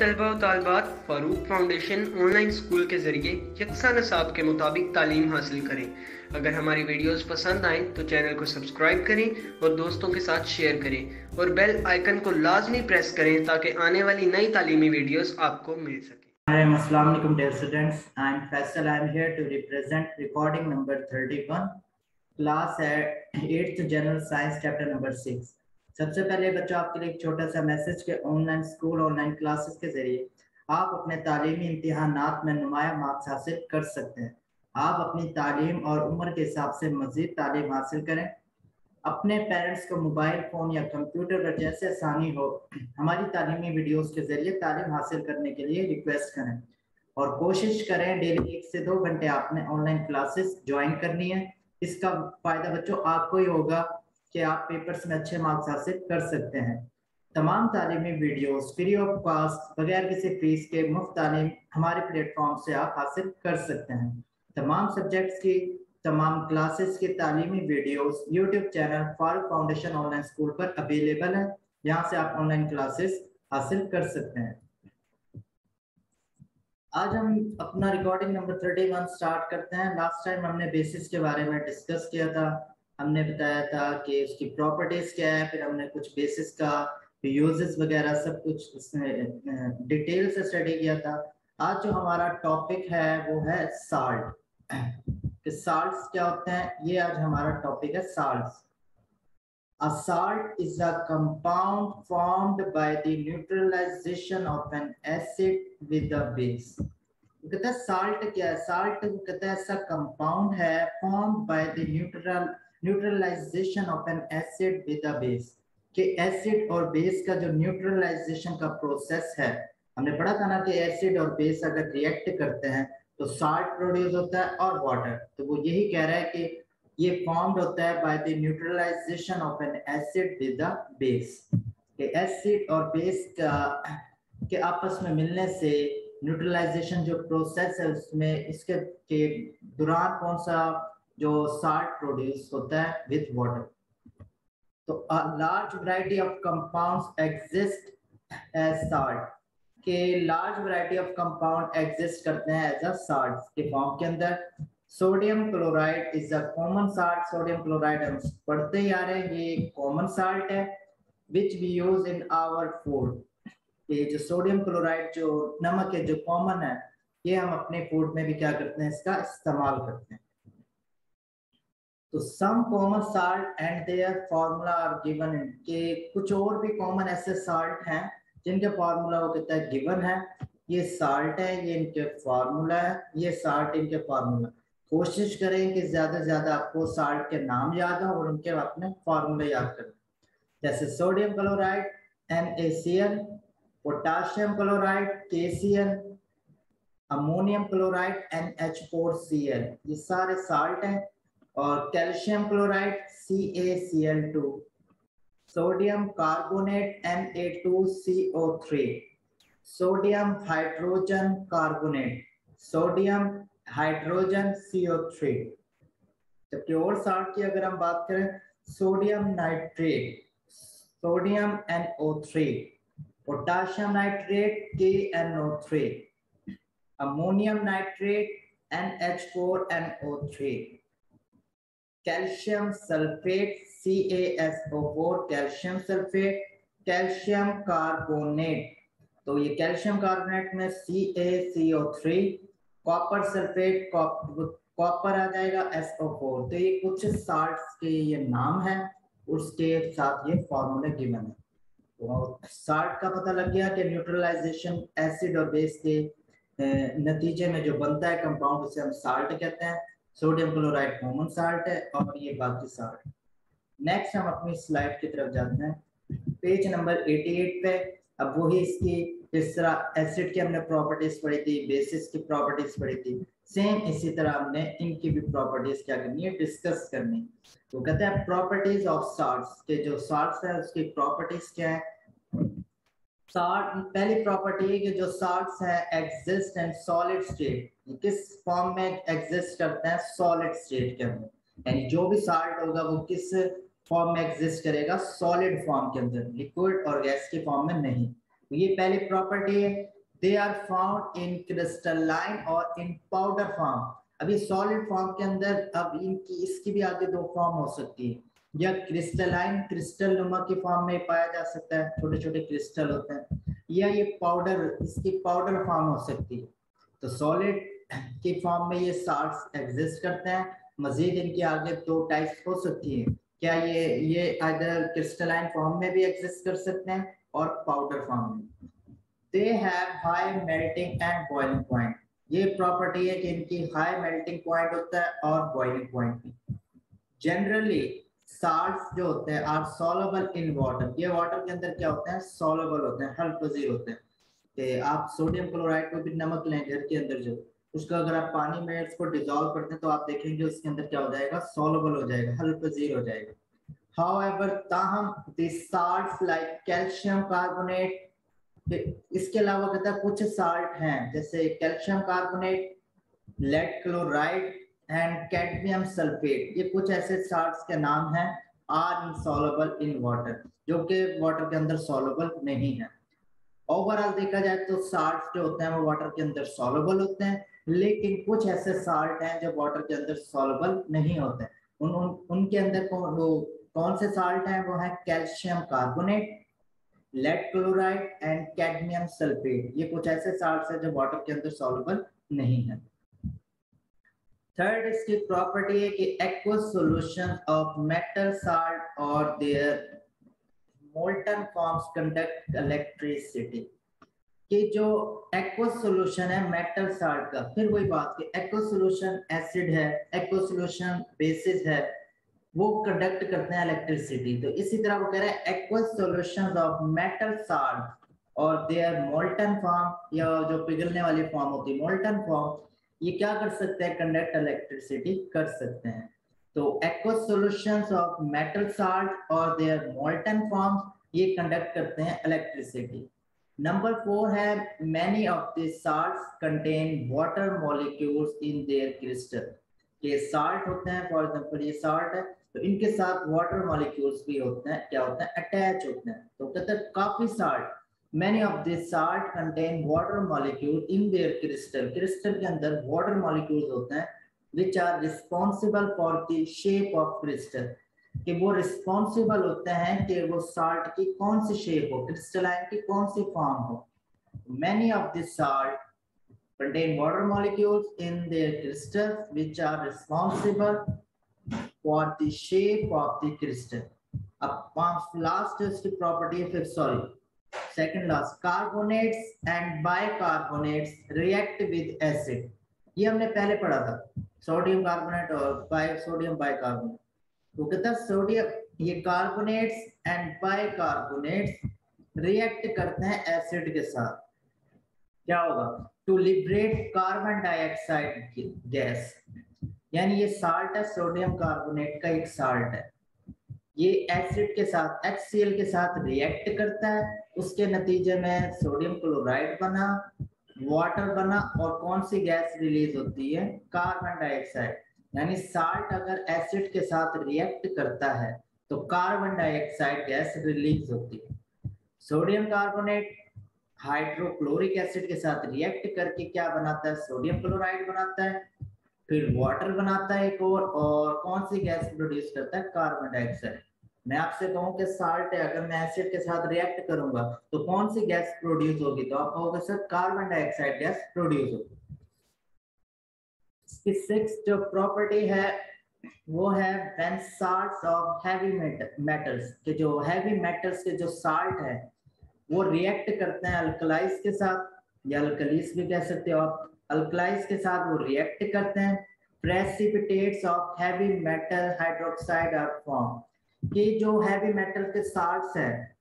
तलबा व तालबात Farooq foundation online school के ज़रिए यकसा निसाब के मुताबिक तालीम हासिल करें। अगर हमारी वीडियोस पसंद आएँ तो चैनल को सब्सक्राइब करें और दोस्तों के साथ शेयर करें और बेल आइकन को लाजमी प्रेस करें ताकि आने वाली नई तालीमी वीडियोस आपको मिल सके। Assalamu alaikum dear students. I am Faisal. I am here to represent recording number 31, class at 8th General Science chapter number 6. सबसे पहले बच्चों आपके लिए एक छोटा सा मैसेज के ऑनलाइन स्कूल ऑनलाइन क्लासेस के जरिए आप अपने तालीमी इम्तिहानात में नुमाया मार्क्स हासिल कर सकते हैं। आप अपनी तालीम और उम्र के हिसाब से मजीद तालीम हासिल करें। अपने पेरेंट्स को मोबाइल फ़ोन या कंप्यूटर पर जैसे आसानी हो हमारी तालीमी वीडियोस के जरिए तालीम हासिल करने के लिए रिक्वेस्ट करें और कोशिश करें डेली 1 से 2 घंटे आपने ऑनलाइन क्लासेस ज्वाइन करनी है। इसका फ़ायदा बच्चों आपको ही होगा कि आप पेपर्स में अच्छे मार्क्स हासिल कर सकते हैं। तमाम तालीमी वीडियोस फ्री ऑफ कॉस्ट बगैर किसी फीस के मुफ्त तालीम हमारे प्लेटफॉर्म से आप हासिल कर सकते हैं। तमाम सब्जेक्ट्स की तमाम क्लासेस के तालीमी videos YouTube channel Farooq foundation online school पर अवेलेबल है। यहाँ से आप ऑनलाइन क्लासेस हासिल कर सकते हैं। आज हम अपना रिकॉर्डिंग नंबर 31 स्टार्ट करते हैं। लास्ट टाइम हमने बेसिस के बारे में डिस्कस किया था। हमने बताया था कि उसकी प्रॉपर्टीज क्या है, फिर हमने कुछ बेसिस का यूजेस वगैरह सब कुछ डिटेल से स्टडी किया था। आज जो हमारा टॉपिक है वो है साल्ट कि साल्ट्स क्या होते हैं, ये आज हमारा टॉपिक है salts. A salt is a compound formed by the neutralization of an acid with a base. कहता है साल्ट क्या है, साल्ट कहता है ऐसा कंपाउंड है formed by the neutralization of an acid with a base कि एसिड और बेस का जो न्यूट्रलाइजेशन का प्रोसेस है, हमने पढ़ा था ना कि एसिड और बेस अगर रिएक्ट करते हैं तो साल्ट प्रोड्यूस होता है और वाटर। तो वो यही कह रहा है कि ये फॉर्म्ड होता है by the neutralisation of an acid with a base कि एसिड और बेस के आपस में मिलने से न्यूट्रलाइजेशन जो प्रोसेस है उसमें इसके के दौरान कौन सा जो साल्ट प्रोड्यूस होता है विद वाटर। तो a large variety of compounds exist as salt के large variety of compound exist करते हैं एज अ साल्ट के फॉर्म के अंदर। Sodium chloride is a common salt. Sodium chloride हम पढ़ते ही आ रहे हैं, ये कॉमन साल्ट है which we use in our food. ये जो सोडियम क्लोराइड जो नमक है जो कॉमन है, ये हम अपने फूड में भी क्या करते हैं, इसका इस्तेमाल करते हैं। तो some common salt and their formula are given in के कुछ और भी कॉमन ऐसे साल्ट हैं जिनके फार्मूला वो कहता है गिवन है। ये साल्ट है, ये इनके फार्मूला है, ये साल्ट इनके फार्मूला। कोशिश करें कि ज्यादा से ज्यादा आपको साल्ट के नाम याद हो और उनके अपने फार्मूले याद करें। जैसे sodium chloride NaCl, potassium chloride KCl, ammonium chloride NH4Cl, ये सारे साल्ट हैं। और calcium chloride CaCl2, sodium carbonate Na2CO3, sodium hydrogen carbonate, sodium hydrogen CO3। जबकि और साल्ट की अगर हम बात करें, sodium nitrate, sodium NO3, potassium nitrate KNO3, ammonium nitrate NH4NO3, calcium sulphate CaSO4, calcium sulphate, calcium carbonate, तो ये कैल्शियम कार्बोनेट में CaCO3, कॉपर सल्फेट कॉपर आ जाएगा SO4। तो ये कुछ साल्ट्स के ये नाम है, उसके साथ ये फॉर्मूले गिवन है। तो साल्ट का पता लग गया कि न्यूट्रलाइजेशन एसिड और बेस के नतीजे में जो बनता है कंपाउंड उसे हम साल्ट कहते हैं। सोडियम क्लोराइड कॉमन साल्ट है और ये बाकी साल्ट। नेक्स्ट हम अपनी स्लाइड की तरफ जाते हैं, पेज नंबर 88 पे। अब वही इसकी जिस तरह एसिड की हमने प्रॉपर्टीज पढ़ी थी, बेसिस की प्रॉपर्टीज पढ़ी थी, सेम इसी तरह हमने इनकी भी प्रॉपर्टीज क्या करनी है, डिस्कस करनी। तो कहते हैं प्रॉपर्टीज ऑफ साल्ट्स के जो साल्ट्स है उसकी प्रॉपर्टीज क्या है। साल्ट पहली प्रॉपर्टी है कि जो साल्ट्स है एग्जिस्ट इन सॉलिड स्टेट। किस फॉर्म में एग्जिस्ट करते हैं, सॉलिड स्टेट के अंदर। यानी जो भी साल्ट होगा वो किस फॉर्म में एग्जिस्ट करेगा, सॉलिड फॉर्म के अंदर, लिक्विड और गैस के फॉर्म में नहीं। ये पहली प्रॉपर्टी है। They are found in crystalline और इन पाउडर फॉर्म। अभी सॉलिड फॉर्म के अंदर अब इनकी इसकी भी आगे दो फॉर्म हो सकती है, या क्रिस्टलाइन क्रिस्टल नुमा की फॉर्म में पाया जा सकता है, छोटे छोटे क्रिस्टल होते हैं, या ये पाउडर इसकी पाउडर फॉर्म हो सकती है। तो सॉलिड की फॉर्म में ये साल्ट्स एग्जिस्ट करते हैं। मजीद इनके आगे दो टाइप्स हो सकती है, क्या ये अदर क्रिस्टलाइन फॉर्म में भी एग्जिस्ट कर सकते हैं और पाउडर फॉर्म में। They have high melting and boiling point. ये प्रॉपर्टी है कि इनकी हाई मेल्टिंग पॉइंट होता है और बॉइलिंग पॉइंट भी। जनरली साल्ट्स जो होते हैं आर सॉल्युबल इन वाटर। ये वाटर के अंदर क्या होते हैं, सॉल्युबल होते हैं, हल पजीर होते हैं। कि आप सोडियम क्लोराइड को भी नमक लें घर के अंदर जो, उसका अगर आप पानी में उसको डिजोल्व करते हैं तो आप देखेंगे उसके अंदर क्या हो जाएगा, सॉल्युबल हो जाएगा, हल पजीर हो जाएगा। However, ताहम the salts like calcium carbonate, इसके अलावा कहता है कुछ साल्ट हैं जैसे calcium carbonate, lead chloride and cadmium sulphate. ये कुछ ऐसे साल्ट्स के नाम हैं आर इनसॉल्युबल इन वाटर, जो कि वाटर के अंदर सॉल्युबल नहीं है। ओवरऑल देखा जाए तो साल्ट्स जो होते हैं वो वाटर के अंदर सॉल्युबल होते हैं, लेकिन कुछ ऐसे साल्ट हैं जो वाटर के अंदर सॉल्युबल नहीं होते। उनके अंदर कौन से साल्ट हैं, वो है calcium carbonate, lead chloride and cadmium sulphate. ये कुछ ऐसे साल्ट्स हैं जो वाटर के अंदर सॉल्युबल नहीं है। थर्ड इसकी प्रॉपर्टी है कि aqueous solution of metal salt और their molten forms conduct electricity. कि जो एक्वस सॉल्यूशन है मेटल साल्ट का, फिर वही बात कि एक्वस सॉल्यूशन एसिड है, एक्वस सॉल्यूशन बेसिस है, वो कंडक्ट करते हैं इलेक्ट्रिसिटी। तो इसी तरह वो कह रहे हैं aqueous solutions of metal salt और देयर मोल्टन फॉर्म, या जो पिघलने वाली फॉर्म होती है मोल्टन फॉर्म, ये क्या कर सकते हैं, कंडक्ट इलेक्ट्रिसिटी कर सकते हैं। तो aqueous solutions of metal salt और देयर मोल्टन फॉर्म ये कंडक्ट करते हैं इलेक्ट्रिसिटी। नंबर 4 है many of the salts contain water molecules in their crystal. ये साल्ट होते हैं, फॉर एग्जांपल ये साल्ट है तो इनके साथ वाटर मॉलिक्यूल्स भी होते हैं, क्या होते हैं, अटैच होते हैं। तो कहते हैं काफी salt, many of this salt contain water molecule in their crystal. Crystal के अंदर वाटर मॉलिक्यूल्स होते हैं which are responsible for the shape of crystal, कि वो रिस्पॉन्सिबल होते हैं कि वो साल्ट की कौन सी शेप हो, क्रिस्टलाइन की कौन सी फॉर्म हो। Many of this salt contain water molecules in their crystals which are responsible for the shape of the crystal. अब लास्ट इसकी प्रॉपर्टी है, फिर sorry second last, carbonates and bicarbonates react with acid. ये हमने पहले पढ़ा था, सोडियम कार्बोनेट और सोडियम बाइकार्बोनेट। तो कहता है सोडियम ये कार्बोनेट्स एंड बाइकार्बोनेट्स रिएक्ट करते हैं एसिड के साथ, क्या होगा, to liberate carbon dioxide gas. यानी ये साल्ट है, सोडियम कार्बोनेट का एक साल्ट है, ये एसिड के साथ HCl के साथ रिएक्ट करता है, उसके नतीजे में सोडियम क्लोराइड बना, वाटर बना, और कौन सी गैस रिलीज होती है, कार्बन डाइऑक्साइड। यानी साल्ट अगर एसिड के साथ रिएक्ट करता है तो कार्बन डाइऑक्साइड गैस रिलीज होती है। सोडियम कार्बोनेट हाइड्रोक्लोरिक एसिड के साथ रिएक्ट करके क्या बनाता है, सोडियम क्लोराइड बनाता है, फिर वाटर बनाता है एक और कौन सी गैस प्रोड्यूस करता है, कार्बन डाइऑक्साइड। मैं आपसे कहूं कि साल्ट है, अगर मैं एसिड के साथ रिएक्ट करूंगा तो कौन सी गैस प्रोड्यूस होगी, तो आप कहोगे sir carbon dioxide gas produce होगी। इसकी सिक्स्थ जो प्रॉपर्टी है वो है when salts of heavy metals, के जो हैवी मेटल्स के जो साल्ट है वो रिएक्ट करते हैं अल्कलाइज के साथ, या अल्कलीस भी कह सकते हो आप, अल्कलाइज के साथ वो रिएक्ट करते हैं, precipitates of heavy metal hydroxide are form. कि जो हैवी मेटल के साल्ट्स हैं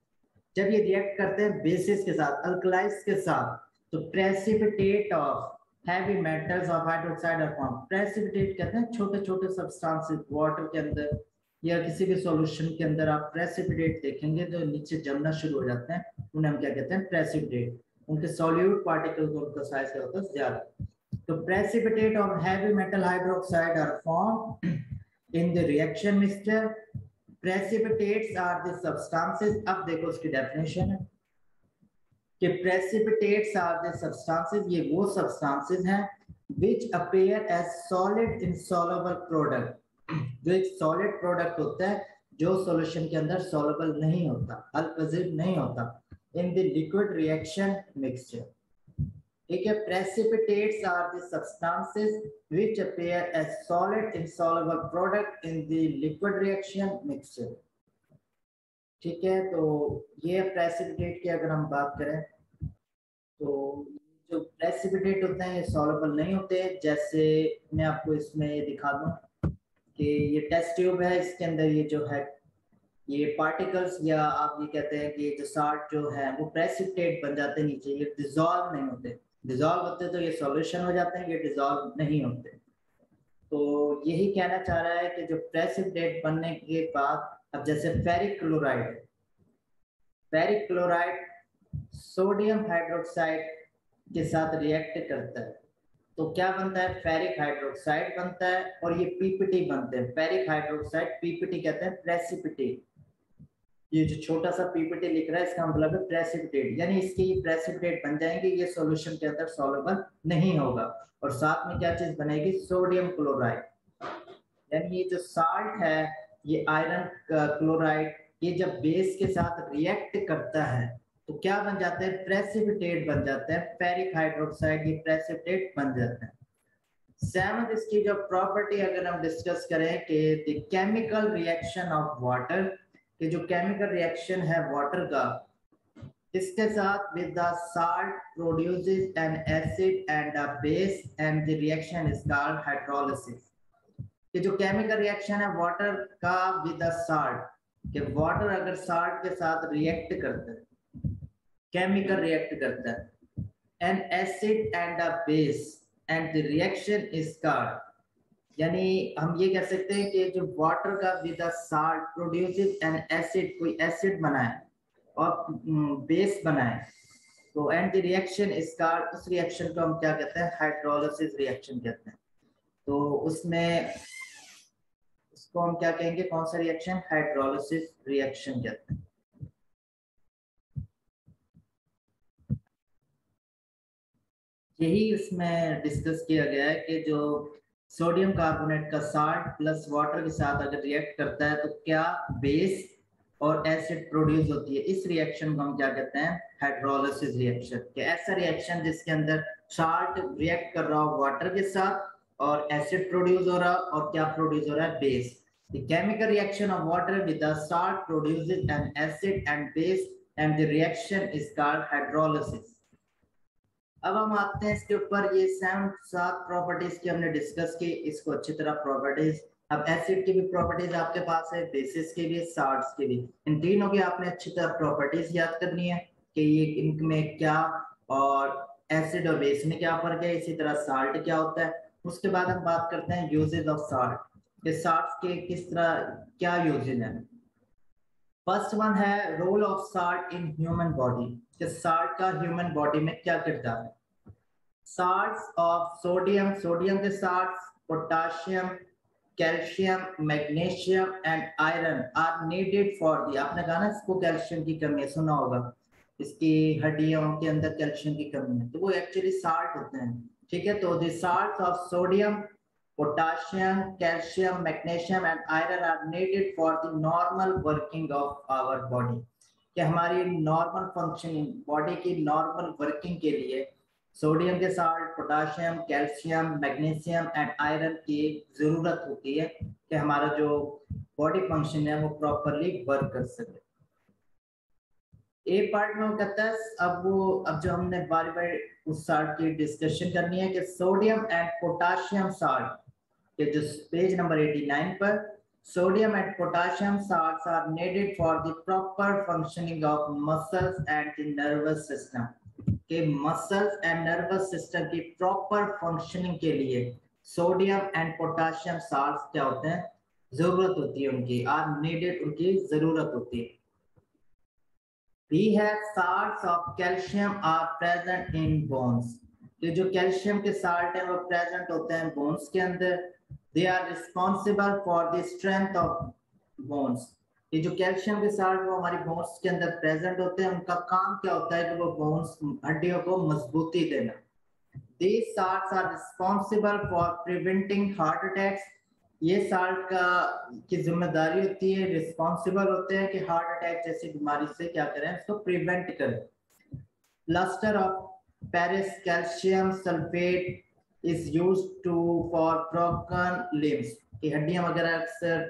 जब ये रिएक्ट करते हैं बेसिस के साथ, अल्कलाइज के साथ, तो precipitate of heavy metals of hydroxide are form. Precipitate कहते हैं छोटे छोटे सब्सटेंसेस वाटर के अंदर या किसी भी सॉल्यूशन के अंदर आप प्रेसिपिटेट देखेंगे जो नीचे जमना शुरू हो जाते हैं, उन्हें हम क्या कहते हैं, प्रेसिपिटेट। उनके सॉल्यूट पार्टिकल्स उनका साइज क्या होता है, ज्यादा। तो precipitate of heavy metal hydroxide are form in the reaction mixture. Precipitates are the substances. अब देखो उसकी डेफिनेशन है, कि प्रेसिपिटेट्स आर द सब्सटेंसेस, ये वो सब्सटेंसेस हैं which appear as solid insoluble product, जो एक सॉलिड प्रोडक्ट होता है जो सॉल्यूशन के अंदर सॉल्युबल नहीं होता, अल्कज़िब नहीं होता, in the liquid reaction mixture. ठीक है, precipitates are the substances which appear as solid insoluble product in the liquid reaction mixture। ठीक है, तो ये प्रेसिपिटेट की अगर हम बात करें तो जो प्रेसिपिटेट होते हैं ये सॉल्युबल नहीं होते। जैसे मैं आपको इसमें दिखा दूं कि ये टेस्ट ट्यूब है, इसके अंदर ये जो है ये पार्टिकल्स या आप ये कहते हैं कि जो साल्ट जो है वो प्रेसिपिटेट बन जाते हैं नीचे, ये डिसॉल्व नहीं होते। डिसॉल्व होते तो ये सॉल्यूशन हो जाते हैं, ये डिसॉल्व नहीं होते। तो यही कहना चाह रहा है कि जो प्रेसिपिटेट बनने के बाद, अब जैसे ferric chloride, ferric chloride sodium hydroxide के साथ रिएक्ट करता है तो क्या बनता है, फेरिक हाइड्रोक्साइड बनता है और ये पीपीटी बनते हैं। फेरिक हाइड्रोक्साइड पीपीटी कहते हैं, प्रेसिपिटेट। ये जो छोटा सा पीपीटी लिख रहा है इसका मतलब है प्रेसिपिटेट, यानी इसके ये प्रेसिपिटेट बन जाएंगे, ये सॉल्यूशन के अंदर सॉल्युबल नहीं होगा। और साथ में क्या चीज बनेगी, सोडियम क्लोराइड। यानी ये जो साल्ट है ये आयरन क्लोराइड, ये जब बेस के साथ रिएक्ट करता है तो क्या बन जाते हैं, प्रेसिपिटेट बन जाते हैं। फेरिक हाइड्रोक्साइड ये प्रेसिपिटेट बन जाते हैं। सेवंथ इसकी जो प्रॉपर्टी अगर हम डिस्कस करें कि the chemical reaction of water, कि जो केमिकल रिएक्शन है वाटर का इसके साथ with the salt produces N acid and a base and the reaction is called hydrolysis. कि जो केमिकल रिएक्शन है वाटर का विद द साल्ट, कि वाटर अगर साल्ट के साथ रिएक्ट करता है, केमिकल रिएक्ट करता है, N acid and a base and the reaction is called, यानी हम ये कह सकते हैं कि जो वाटर का with a salt produces N acid, कोई एसिड बनाए और बेस बनाए तो and the reaction is called, उस रिएक्शन को हम क्या कहते हैं, हाइड्रोलिसिस रिएक्शन कहते हैं। तो उसमें उसको हम क्या कहेंगे, कौन सा रिएक्शन, हाइड्रोलिसिस रिएक्शन कहते हैं। यही इसमें डिस्कस किया गया है कि जो सोडियम कार्बोनेट का साल्ट प्लस वाटर के साथ अगर रिएक्ट करता है तो क्या बेस और एसिड प्रोड्यूस होती है। इस रिएक्शन को हम क्या कहते हैं, हाइड्रोलिसिस रिएक्शन। कि ऐसा रिएक्शन जिसके अंदर साल्ट रिएक्ट कर रहा हो वाटर के साथ और एसिड प्रोड्यूस हो रहा और क्या प्रोड्यूस हो रहा है, base. The chemical reaction of water with the salt produces an acid and base and the reaction is called hydrolysis। अब हम आते हैं इसके ऊपर, ये 7 प्रॉपर्टीज की हमने डिस्कस की, इसको अच्छी तरह प्रॉपर्टीज। अब एसिड की भी प्रॉपर्टीज आपके पास है, बेसिस की भी, साल्ट्स की भी। इन तीनों की आपने अच्छी तरह प्रॉपर्टीज याद करनी है कि ये इनमें क्या और एसिड और बेस में क्या फर्क है, इसी तरह साल्ट क्या होता है। उसके बाद हम बात करते हैं यूजेज ऑफ साल्ट, कि साल्ट के किस तरह क्या यूजेज है। फर्स्ट वन है role of salt in human body, कि साल्ट का ह्यूमन बॉडी में क्या किरदार है। साल्ट्स ऑफ सोडियम, सोडियम के salts, potassium, calcium, magnesium and iron are needed for the, आपने कहा ना इसको कैल्शियम की कमी है, सुना होगा इसकी हड्डियों के अंदर कैल्शियम की कमी है, तो वो एक्चुअली साल्ट होते हैं। ठीक है, तो the salts of sodium, potassium, calcium, magnesium and iron are needed for the normal working of our body, कि हमारी नॉर्मल फंक्शनिंग, बॉडी की नॉर्मल वर्किंग के लिए सोडियम के salt, potassium, calcium, magnesium and iron की जरूरत होती है कि हमारा जो बॉडी फंक्शन है वो प्रॉपरली वर्क कर सके। ए पार्ट में वो कहता है, अब जो हमने बारी बारी उस साल्ट की डिस्कशन करनी है कि सोडियम एंड पोटाशियम साल्ट, के जो पेज नंबर 89 पर, sodium and potassium salts are needed for the proper functioning of muscles and the nervous system, के मसल्स एंड नर्वस सिस्टम की प्रॉपर फंक्शनिंग के लिए सोडियम एंड पोटाशियम साल्ट्स क्या होते हैं, जरूरत होती है उनकी, आर नीडेड, उनकी जरूरत होती है। We have salts of calcium are present in bones, कि जो कैल्शियम के साल्ट है वो प्रेजेंट होते हैं बोन्स के अंदर। They are responsible for the strength of bones, ये जो कैल्शियम के साल्ट वो हमारी बोन्स के अंदर प्रेजेंट होते हैं, उनका काम क्या होता है कि वो बोन्स हड्डियों को मजबूती देना। These salts are responsible for preventing heart attacks। ये साल्ट का की जिम्मेदारी होती है, रिस्पॉन्सिबल होते हैं कि हार्ट अटैक जैसी बीमारी से क्या करें, इसको प्रिवेंट करें। Plaster of Paris calcium sulphate is used to for broken limbs. की हड्डियां वगैरह अक्सर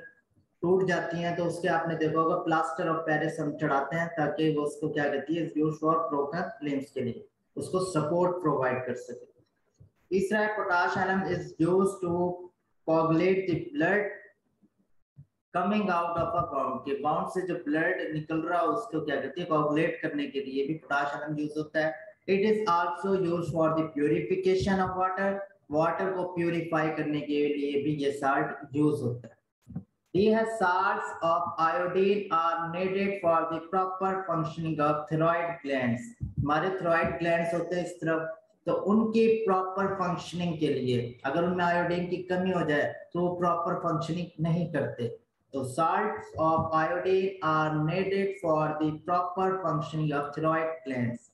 टूट जाती हैं तो उसके आपने देखा होगा प्लास्टर ऑफ पेरिस हम चढ़ाते हैं ताकि वो उसको क्या कहती है, यूज फॉर ब्रोकन लिम्स के लिए उसको सपोर्ट प्रोवाइड कर सके। तीसरा है potash alum is used to coagulate the blood coming out of a wound. के बाउंड से जो ब्लड निकल रहा है उसको क्या कहते हैं, कोगुलेट करने के लिए भी पोटाश एनम यूज होता है। It is also used for the purification of water. Water को प्यूरिफाई करने के लिए भी ये साल्ट यूज होता है। These salts of iodine are needed for the proper functioning of thyroid glands। हमारे thyroid glands होते हैं इस तरफ, तो उनकी प्रॉपर फंक्शनिंग के लिए अगर उनमें आयोडीन की कमी हो जाए तो वो प्रॉपर फंक्शनिंग नहीं करते। तो salts of iodine are needed for the proper functioning of thyroid glands।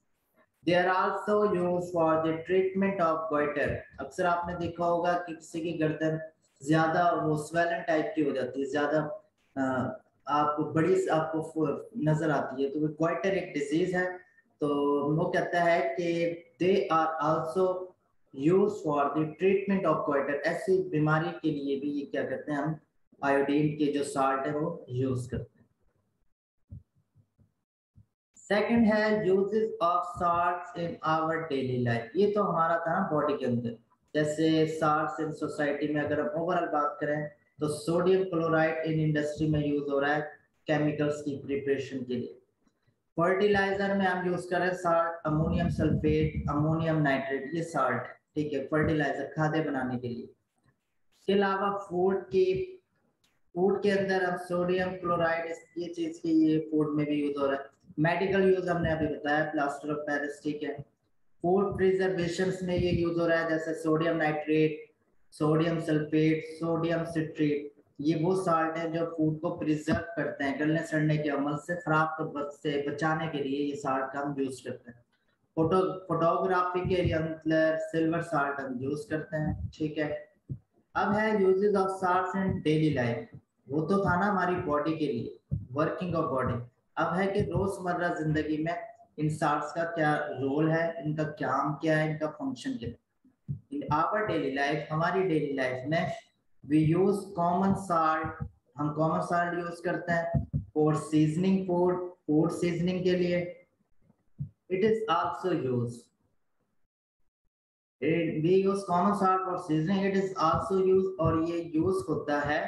They are also used for the treatment of goiter। अक्सर आपने देखा होगा कि किसी की गर्दन ज्यादा वो स्वेलन टाइप की हो जाती है, ज्यादा आपको बड़ी आपको नजर आती है, तो वो गोइटर एक डिजीज है। तो वो कहता है कि they are also use for the treatment of goitre. ऐसी बीमारी के लिए भी ये क्या करते हैं, हम आयोडीन के जो साल्ट है वो यूज करते हैं। सेकंड है uses of salts in our daily life. ये तो हमारा था ना बॉडी के अंदर, जैसे साल्ट्स इन सोसाइटी में अगर हम ओवरऑल बात करें तो सोडियम क्लोराइड इन इंडस्ट्री में यूज हो रहा है केमिकल्स की प्रिपरेशन के लिए। फर्टिलाइजर में हम यूज कर रहे हैं salt ammonium sulphate, ammonium nitrate, ये साल्ट है, ठीक है, फर्टिलाइजर खादे बनाने के लिए। इसके अलावा फूड के अंदर हम सोडियम क्लोराइड ये चीज की ये फूड में भी यूज हो रहा है। मेडिकल यूज हमने अभी बताया प्लास्टर ऑफ पेरिस, ठीक है। फूड प्रिजर्वेशन में ये यूज हो रहा है जैसे sodium nitrate, sodium sulphate, sodium citrate, ये वो साल्ट है जो फूड को प्रिजर्व करते हैं, गलने सड़ने के अमल से खराब से बचाने के लिए ये साल्ट का हम यूज करते हैं। फोटोग्राफी के लिए मतलब सिल्वर साल्ट हम यूज करते हैं, ठीक है। अब है uses of salts in daily life. वो तो था ना हमारी बॉडी के लिए, वर्किंग ऑफ बॉडी। अब है कि रोजमर्रा जिंदगी में इन साल्ट्स का क्या रोल है, इनका काम क्या है, इनका फंक्शन क्या है। इन आवर डेली लाइफ, हमारी डेली लाइफ में वी यूज कॉमन साल्ट, हम कॉमन साल्ट यूज करते हैं for seasoning food, food seasoning के लिए। It is also use we use common salt for seasoning। it is also used और ये use होता है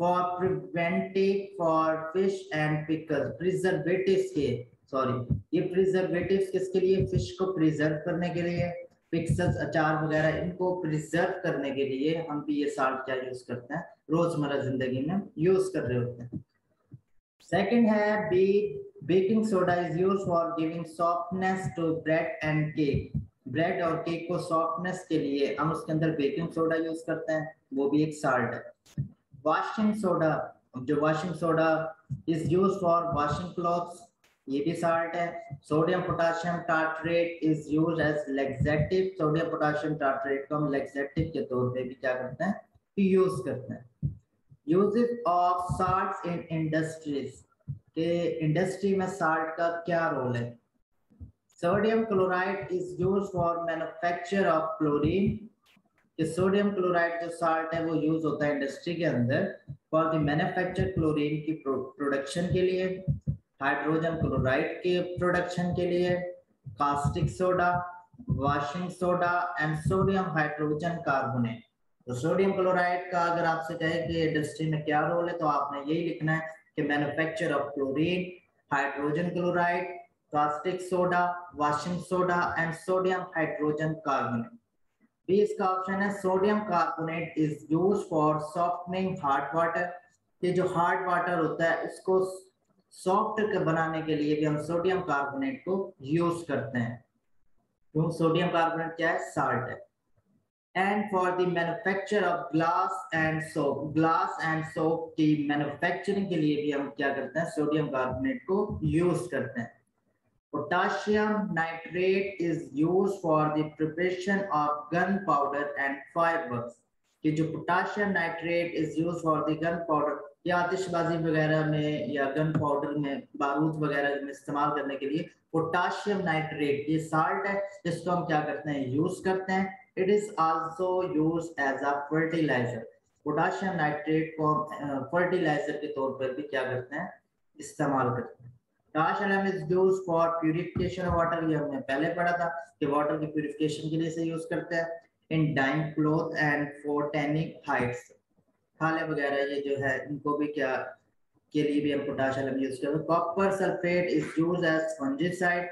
for preventive for fish and pickles, preservatives के, सॉरी ये preservatives किसके लिए, फिश को प्रिजर्व करने के लिए, पिक्सल्स अचार वगैरह इनको प्रिजर्व करने के लिए हम भी ये साल्ट क्या यूज करते हैं, रोजमर्रा जिंदगी में यूज कर रहे होते हैं। सेकंड है baking soda is use for giving softness to bread and cake. Bread और केक को सॉफ्टनेस के लिए हम उसके अंदर बेकिंग सोडा यूज करते हैं, वो भी एक साल्ट है। वॉशिंग सोडा, जो washing soda is use for washing clothes, ये भी साल्ट है। Sodium potassium tartrate is use as laxative. Sodium potassium tartrate को हम लैक्सेटिव के तौर पे भी क्या करते हैं, यूज करते हैं। Uses of salts in industries, के इंडस्ट्री में साल्ट का क्या रोल है। Sodium chloride is use for manufacture of chlorine. कि सोडियम क्लोराइड जो साल्ट है वो यूज होता है इंडस्ट्री के अंदर फॉर द मैन्युफैक्चर क्लोरीन की प्रोडक्शन के लिए, हाइड्रोजन क्लोराइड के प्रोडक्शन के लिए, caustic soda, washing soda and sodium hydrogen carbonate. तो सोडियम क्लोराइड का अगर आपसे कहे कि इंडस्ट्री में क्या रोल है तो आपने यही लिखना है कि manufacture of chlorine, hydrogen chloride, caustic soda, washing soda and sodium hydrogen carbonate. B इसका ऑप्शन है sodium carbonate is use for softening hard water. ये जो हार्ड वाटर होता है उसको सॉफ्ट बनाने के लिए भी हम सोडियम कार्बोनेट को यूज करते हैं। क्यों, सोडियम कार्बोनेट क्या है, साल्ट है। And for the manufacture of glass and soap की मैन्युफैक्चरिंग के लिए भी हम क्या करते हैं, सोडियम कार्बोनेट को यूज करते हैं। Potassium nitrate is use for the preparation of gun powder and fireworks. कि जो potassium nitrate is use for the gun powder, या आतिशबाजी वगैरह में या गन पाउडर में, बारूद वगैरह में इस्तेमाल करने के लिए पोटाशियम नाइट्रेट, ये साल्ट है जिसको हम क्या करते हैं, यूज करते हैं। It is also use as a fertiliser. Potassium nitrate को फर्टिलाइजर के तौर पर भी क्या करते हैं, इस्तेमाल करते हैं। Potassium is use for purification of water, ये हमने पहले पढ़ा था कि वाटर की प्यूरिफिकेशन के लिए इसे यूज करते हैं। In dyeing cloth and for tanning hides, खाले वगैरह ये जो है इनको भी क्या के लिए भी हम पोटाशियम यूज करते हैं। Copper sulphate is use as fungicide.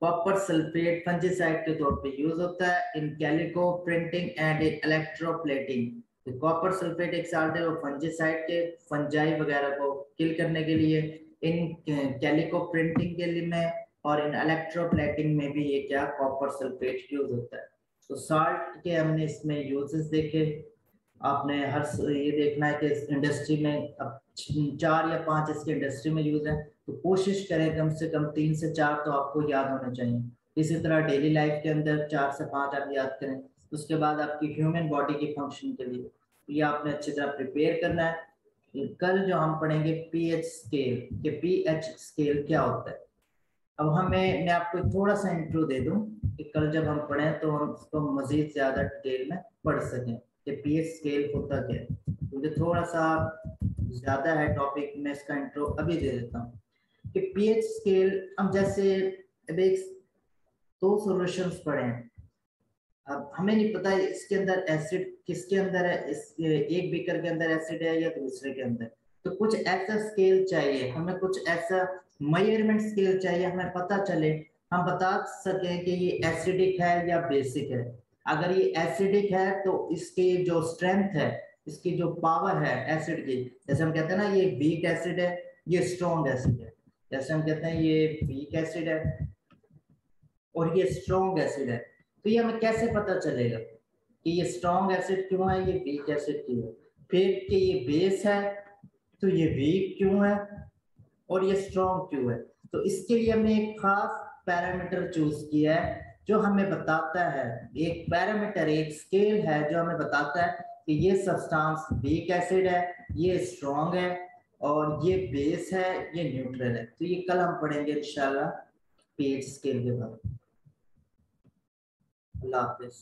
Copper sulphate fungicide के तौर पे यूज होता है in calico printing and electroplating. तो कॉपर सल्फेट एक साल्ट है, वो फंजीसाइड के फंजाई वगैरह को किल करने के लिए, इन कैलिको प्रिंटिंग के लिए में और इन इलेक्ट्रोप्लेटिंग में भी ये क्या कॉपर सल्फेट यूज होता है। तो साल्ट के हमने इसमें यूजेस देखे। आपने हर ये देखना है कि इंडस्ट्री में अब 4 या 5 इसके इंडस्ट्री में यूज है, तो कोशिश करें कम से कम 3 से 4 तो आपको याद होने चाहिए। इसी तरह डेली लाइफ के अंदर 4 से 5 आप याद करें। उसके बाद आपकी ह्यूमन बॉडी की फंक्शन के लिए ये आपने अच्छी तरह प्रिपेयर करना है। कल जो हम पढ़ेंगे पीएच स्केल, कि पीएच स्केल क्या होता है। अब मैं आपको थोड़ा सा इंट्रो दे दूं कि कल जब हम पढ़ें तो हम उसको मजीद ज्यादा डिटेल में पढ़ सकें कि पीएच स्केल होता क्या है। क्योंकि थोड़ा सा ज्यादा है टॉपिक, में इसका इंट्रो अभी दे देता हूँ कि पीएच स्केल हम जैसे अब एक 2 सॉल्यूशंस पढ़े हैं। अब हमें नहीं पता इसके अंदर एसिड किसके अंदर है, इस एक बीकर के अंदर एसिड है या दूसरे के अंदर। तो कुछ ऐसा स्केल चाहिए हमें, कुछ ऐसा मेजरमेंट स्केल चाहिए, हमें पता चले, हम बता सकें कि ये एसिडिक है या बेसिक है। अगर ये एसिडिक है तो इसकी जो स्ट्रेंथ है, इसकी जो पावर है एसिड की, जैसे हम कहते हैं ना ये वीक एसिड है, ये स्ट्रॉन्ग एसिड है। जैसे हम कहते हैं ये वीक एसिड है और ये स्ट्रॉन्ग एसिड है, तो ये हमें कैसे पता चलेगा कि ये स्ट्रॉन्ग एसिड क्यों है, ये वीक एसिड क्यों है। फिर कि ये बेस है तो ये वीक क्यों है और ये स्ट्रॉन्ग क्यों है। तो इसके लिए हमने एक खास पैरामीटर चूज किया है जो हमें बताता है, एक पैरामीटर एक स्केल है जो हमें बताता है कि ये सब्सटेंस वीक एसिड है, ये स्ट्रॉन्ग है और ये बेस है, ये न्यूट्रल है। तो ये कल हम पढ़ेंगे इंशाल्लाह पीएच स्केल के बारे में। अल्लाह हाफिज।